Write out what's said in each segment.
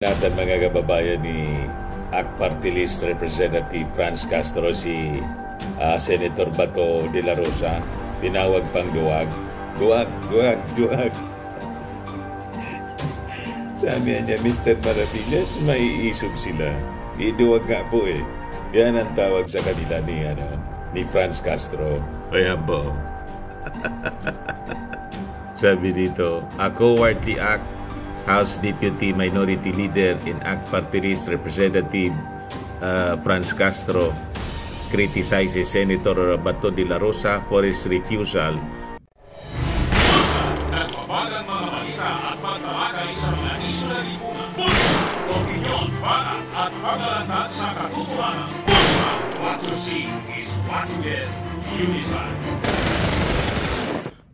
Natin mga kababayan ni ACT Party List Representative Franz Castro, si Senator Bato de la Rosa, tinawag pang duwag. Duwag. Sabi niya, Mr. Maravillas, may isog sila. Iduwag nga po eh. Yan ang tawag sa kanila ni Franz Castro. Ayan po. Sabi dito, a cowardly act. House Deputy Minority Leader in ACT Party List Representative Franz Castro criticizes Senator Bato de la Rosa for his refusal. Nagbabagang mga balita at pagtalakay sa mga isyu na lipunan. Pulsa, opinyon, para at paglalantad sa katotohanan. Pulsa, what you see is what you get. Unisan.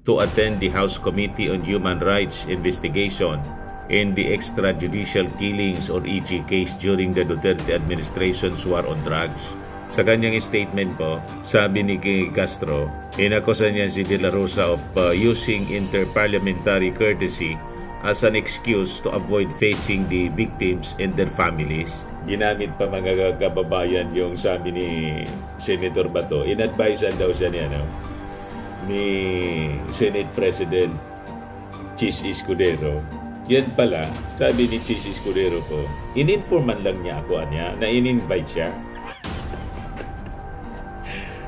To attend the House Committee on Human Rights investigation in the extrajudicial killings or EG case during the Duterte administration's war on drugs. Sa kanyang statement po, sabi ni Castro, inakusan niya si De La Rosa of using interparliamentary courtesy as an excuse to avoid facing the victims and their families. Ginamit pa mga kababayan yung sabi ni Senator Bato. In-advisean daw siya ni Senate President Chis Escudero. Yan pala, sabi ni Chis Escudero po, in-informan lang niya ako na in-invite siya.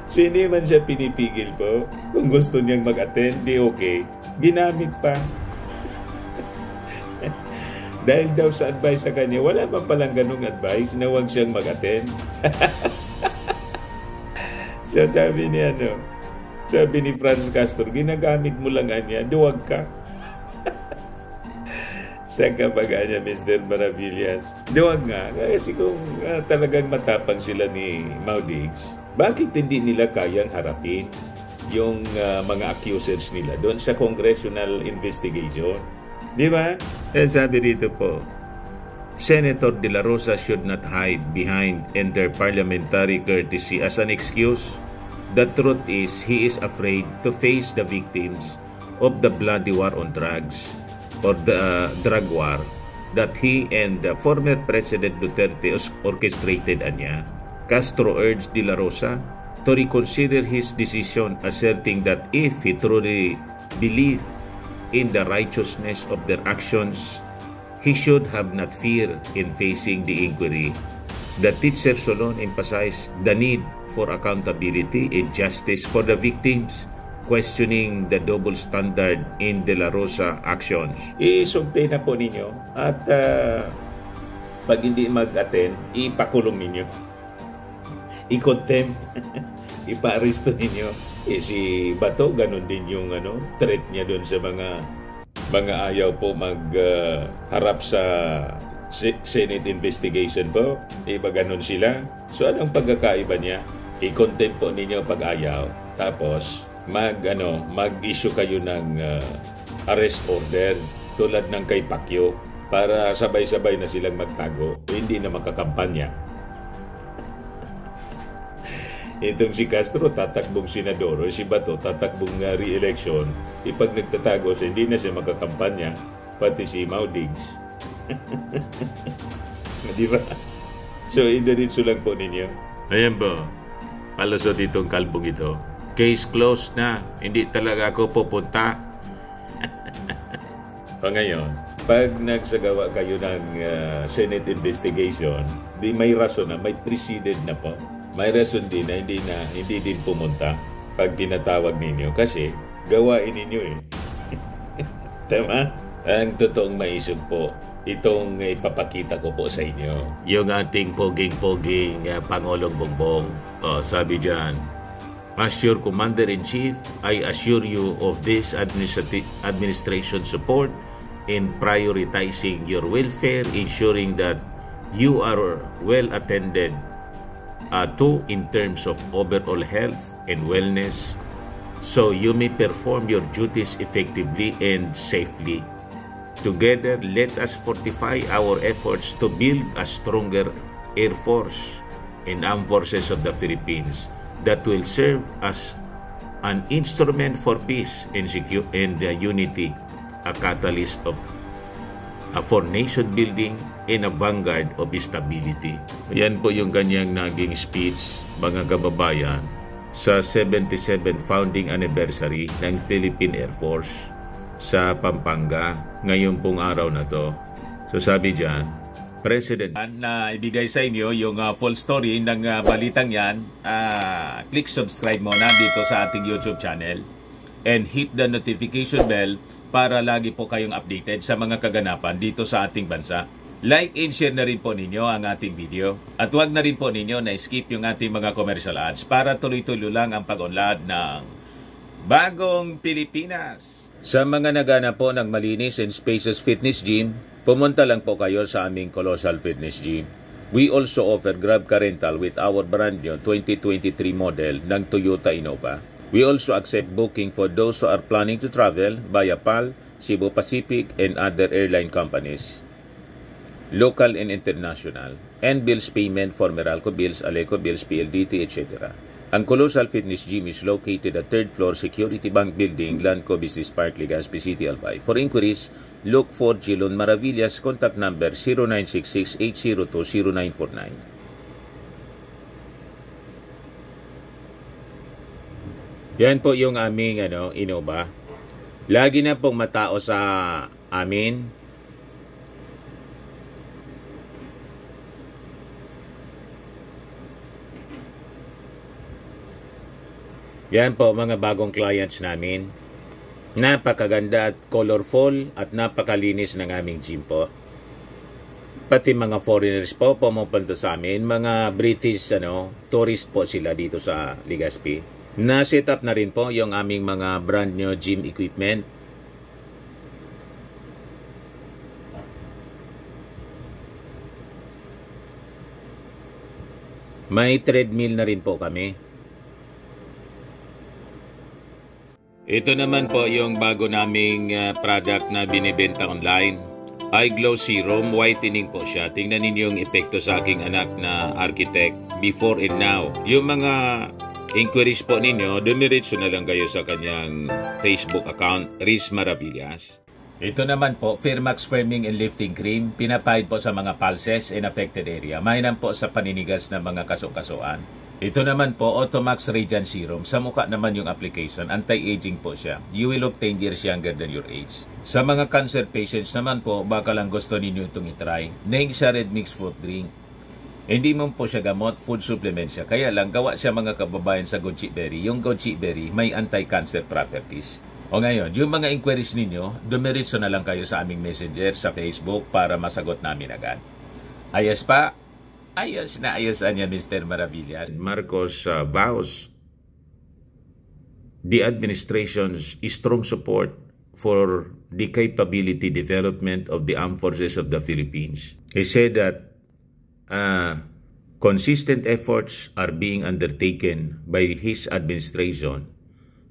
So hindi man siya pinipigil po. Kung gusto niyang mag-attend, di okay. Ginamit pa. Dahil daw sa advice sa kanya, wala man palang ganung advice na huwag siyang mag-attend. So sabi ni Franz Castro, ginagamit mo lang niya, duwag ka. Sa kabaga niya, Mr. Maravillas, duwag nga. Kasi kung talagang matapang sila ni Maudigs, bakit hindi nila kayang harapin yung mga accusers nila doon sa congressional investigation? Di ba? Sabi dito po, Senator De La Rosa should not hide behind interparliamentary courtesy as an excuse. The truth is, he is afraid to face the victims of the bloody war on drugs or the drug war that he and the former President Duterte orchestrated niya. Castro urged De La Rosa to reconsider his decision, asserting that if he truly believed in the righteousness of their actions, he should have not fear in facing the inquiry. The teacher Solon emphasized the need for accountability and justice for the victims, questioning the double standard in De La Rosa actions. Isumpay na po ninyo at pag hindi mag-attend, ipakulong ninyo. I-contempt, ipa-aristo ninyo. Si Bato, ganun din yung threat niya doon sa mga ayaw po magharap sa Senate investigation po. Iba ganun sila. So anong pagkakaiba niya? I-contempt po ninyo pag ayaw. Tapos mag-issue kayo ng arrest order tulad ng kay Pacquiao para sabay-sabay na silang magtago o hindi na makakampanya. Itong si Castro tatakbong senador o si Bato tatakbong re-election. Pag nagtatago siya, hindi na siya makakampanya, pati si Maudigs. Di ba? So, indiretso lang po ninyo. Ayan ba? Palusot itong kalbong ito. Case closed na. Hindi talaga ako pupunta. O ngayon, pag nagsagawa kayo ng Senate investigation, di may rason na, may preceded na po. May rason din na hindi din pumunta pag tinatawag ninyo kasi gawain ninyo eh. Tama? Ang totoong maisog po, itong ipapakita ko po sa inyo. Yung ating poging-poging Pangulong Bongbong. Sabi dyan, as your Commander-in-Chief, I assure you of this administration support in prioritizing your welfare, ensuring that you are well attended to in terms of overall health and wellness, so you may perform your duties effectively and safely. Together, let us fortify our efforts to build a stronger Air Force and Armed Forces of the Philippines that will serve as an instrument for peace and unity, a catalyst for nation building in a vanguard of stability. Yan po yung kanyang naging speech, mga kababayan, sa 77th founding anniversary ng Philippine Air Force sa Pampanga ngayon pong araw na to. So sabi dyan, President, na ibigay sa inyo yung full story ng balitang yan, click subscribe muna dito sa ating YouTube channel and hit the notification bell para lagi po kayong updated sa mga kaganapan dito sa ating bansa. Like and share na rin po ninyo ang ating video at huwag na rin po ninyo na skip yung ating mga commercial ads para tuloy-tuloy lang ang pag-unlad ng Bagong Pilipinas. Sa mga nagana po ng malinis and spacious fitness gym, pumunta lang po kayo sa aming Colossal Fitness Gym. We also offer Grab Car Rental with our brand new 2023 model ng Toyota Innova. We also accept booking for those who are planning to travel via PAL, Cebu Pacific, and other airline companies, local and international, and bills payment for Meralco Bills, Aleco Bills, PLDT, etc. Ang Colossal Fitness Gym is located at 3rd floor Security Bank Building, Lanco Business Park, Legazpi City, Albay. For inquiries, look for Jilon Maravillas, contact number 0966-802-0949. Yan po yung aming Innova. Lagi na pong matao sa amin. Yan po mga bagong clients namin. Napakaganda at colorful at napakalinis ng aming gym po. Pati mga foreigners po pumupunta sa amin, mga British tourist po sila dito sa Legazpi. Na-set up na rin po yung aming mga brand new gym equipment. May treadmill na rin po kami. Ito naman po yung bago naming product na binibenta online. Eye Glow Serum, whitening po siya. Tingnan ninyo yung epekto sa aking anak na architect before and now. Yung mga inquiries po ninyo, dumiretso na lang kayo sa kanyang Facebook account, Riz Maravillas. Ito naman po, Firmax Firming and Lifting Cream, pinapahid po sa mga pulses and affected area. Mainam po sa paninigas ng mga kaso-kasuan. Ito naman po, Automax Radiant Serum. Sa mukha naman yung application, anti-aging po siya. You will look 10 years younger than your age. Sa mga cancer patients naman po, baka lang gusto ninyo itong itry. Neng siya red mixed fruit drink. Hindi mo po siya gamot, food supplement siya. Kaya lang, gawa siya mga kababayan sa goji berry. Yung goji berry may anti-cancer properties. O ngayon, yung mga inquiries ninyo, dumiritso na lang kayo sa aming messenger sa Facebook para masagot namin agad. Ayos pa? Ayos na ayos niya, Mr. Maravillas. Marcos vows the administration's strong support for the capability development of the armed forces of the Philippines. He said that consistent efforts are being undertaken by his administration,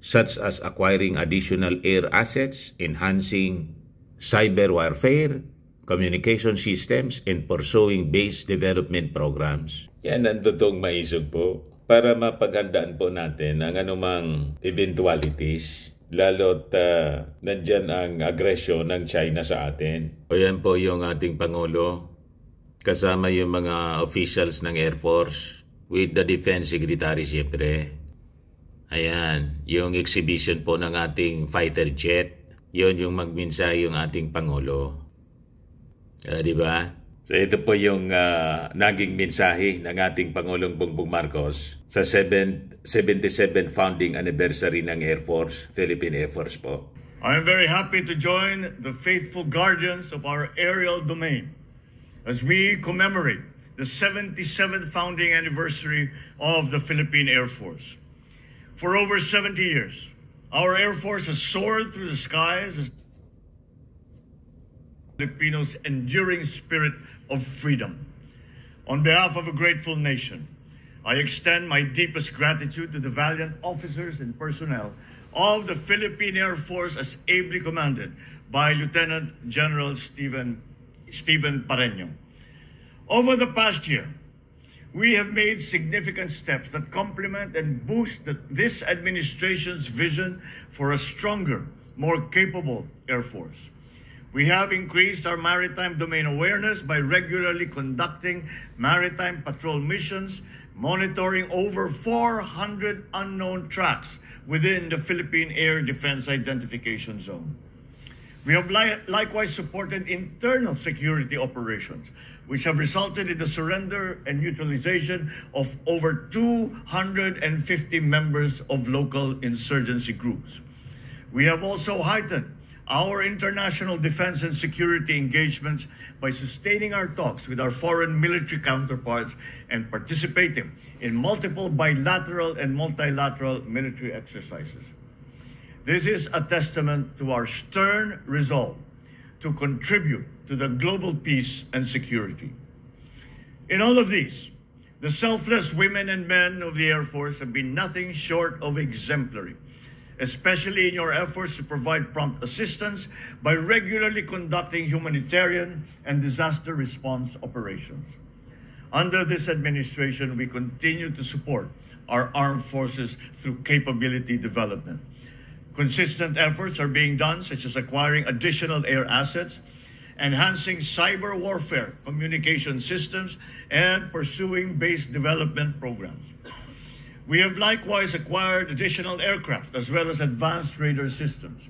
such as acquiring additional air assets, enhancing cyber warfare, communication systems, and pursuing base development programs. Yan ang totoong maisog po para mapagandaan po natin ang anumang eventualities, lalo't nandyan ang agresyon ng China sa atin. O yan po yung ating Pangulo, kasama yung mga officials ng Air Force, with the Defense Secretary siyempre. Ayan, yung exhibition po ng ating fighter jet, yun yung magmensahe yung ating Pangulo. Di ba? So ito po yung naging mensahe ng ating Pangulong Bongbong Marcos sa 77th founding anniversary ng Air Force, Philippine Air Force po. I am very happy to join the faithful guardians of our aerial domain as we commemorate the 77th founding anniversary of the Philippine Air Force. For over 70 years, our Air Force has soared through the skies as Filipinos' enduring spirit of freedom. On behalf of a grateful nation, I extend my deepest gratitude to the valiant officers and personnel of the Philippine Air Force as ably commanded by Lieutenant General Steven Pareño. Over the past year, we have made significant steps that complement and boost this administration's vision for a stronger, more capable Air Force. We have increased our maritime domain awareness by regularly conducting maritime patrol missions, monitoring over 400 unknown tracks within the Philippine Air Defense Identification Zone. We have likewise supported internal security operations, which have resulted in the surrender and neutralization of over 250 members of local insurgency groups. We have also heightened our international defense and security engagements by sustaining our talks with our foreign military counterparts and participating in multiple bilateral and multilateral military exercises. This is a testament to our stern resolve to contribute to the global peace and security. In all of these, the selfless women and men of the Air Force have been nothing short of exemplary, especially in your efforts to provide prompt assistance by regularly conducting humanitarian and disaster response operations. Under this administration, we continue to support our armed forces through capability development. Consistent efforts are being done, such as acquiring additional air assets, enhancing cyber warfare communication systems, and pursuing base development programs. We have likewise acquired additional aircraft as well as advanced radar systems,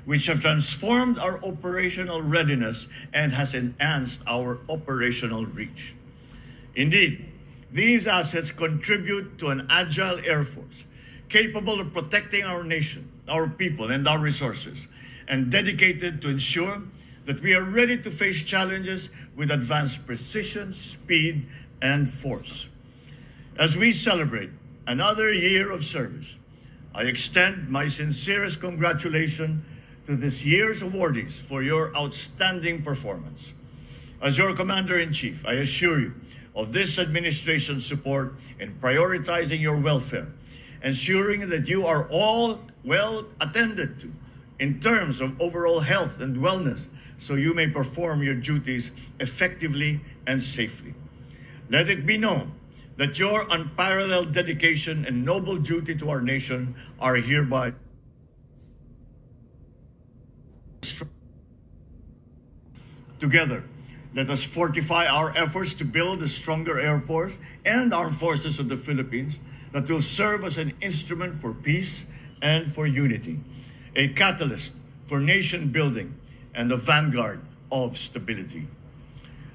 which have transformed our operational readiness and has enhanced our operational reach. Indeed, these assets contribute to an agile Air Force capable of protecting our nation, our people, and our resources, and dedicated to ensure that we are ready to face challenges with advanced precision, speed, and force. As we celebrate another year of service, I extend my sincerest congratulations to this year's awardees for your outstanding performance. As your Commander-in-Chief, I assure you of this administration's support in prioritizing your welfare, ensuring that you are all well attended to in terms of overall health and wellness, so you may perform your duties effectively and safely. Let it be known that your unparalleled dedication and noble duty to our nation are hereby together. Let us fortify our efforts to build a stronger Air Force and Armed Forces of the Philippines that will serve as an instrument for peace and for unity, a catalyst for nation building and the vanguard of stability.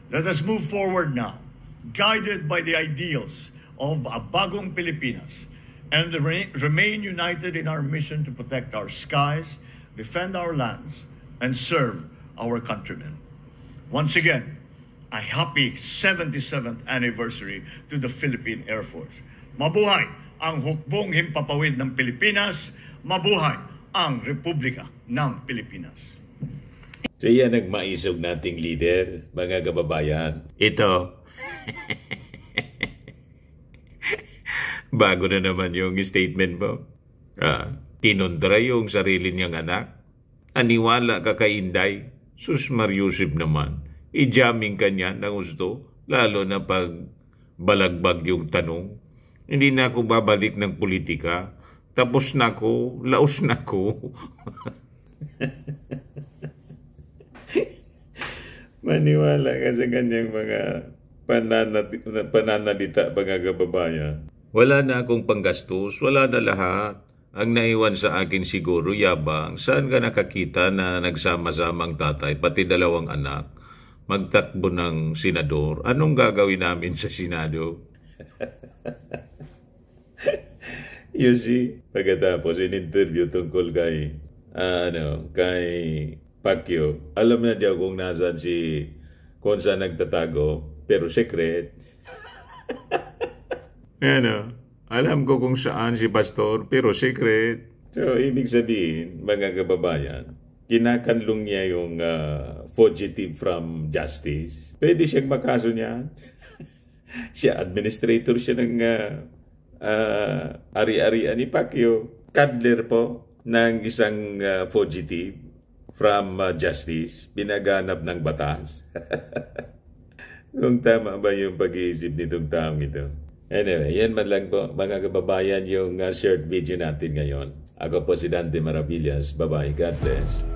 Let us move forward now, guided by the ideals of a bagong Pilipinas, and remain united in our mission to protect our skies, defend our lands, and serve our countrymen. Once again, a happy 77th anniversary to the Philippine Air Force. Mabuhay ang hukbong himpapawid ng Pilipinas. Mabuhay ang Republika ng Pilipinas. So yan ang maisog nating leader, mga kababayan. Ito. Bago na naman yung statement mo. Kinontra yung sarili niyang anak. Aniwala ka kay Inday. Sus Mariusip naman. I-jamming ka niya na gusto. Lalo na pag balagbag yung tanong. Hindi na ako babalik ng politika. Tapos na ako. Laos na ako. Maniwala ka sa kanyang mga pananalita, mga kababayan. Wala na akong panggastos, wala na lahat. Ang naiwan sa akin siguro, yabang, saan ka nakakita na nagsama-samang tatay, pati dalawang anak, magtakbo ng senador? Anong gagawin namin sa Senado? You see, pagkatapos in-interview tungkol kay Pacquiao, alam na diya kung nasan kung saan nagtatago, pero secret. Alam ko kung saan si Pastor, pero secret. So, ibig sabihin, mga kababayan, kinakanlong niya yung fugitive from justice. Pwede siyang makaso niya. Siya, administrator siya ng ari-arian ni Pacquiao. Cuddler po ng isang fugitive from justice, binaganap ng batas. Kung tama ba yung pag-iisip nitong taong ito? Anyway, yan man lang po, mga kababayan, yung short video natin ngayon. Ako po si Dante Maravillas. Bye-bye. God bless.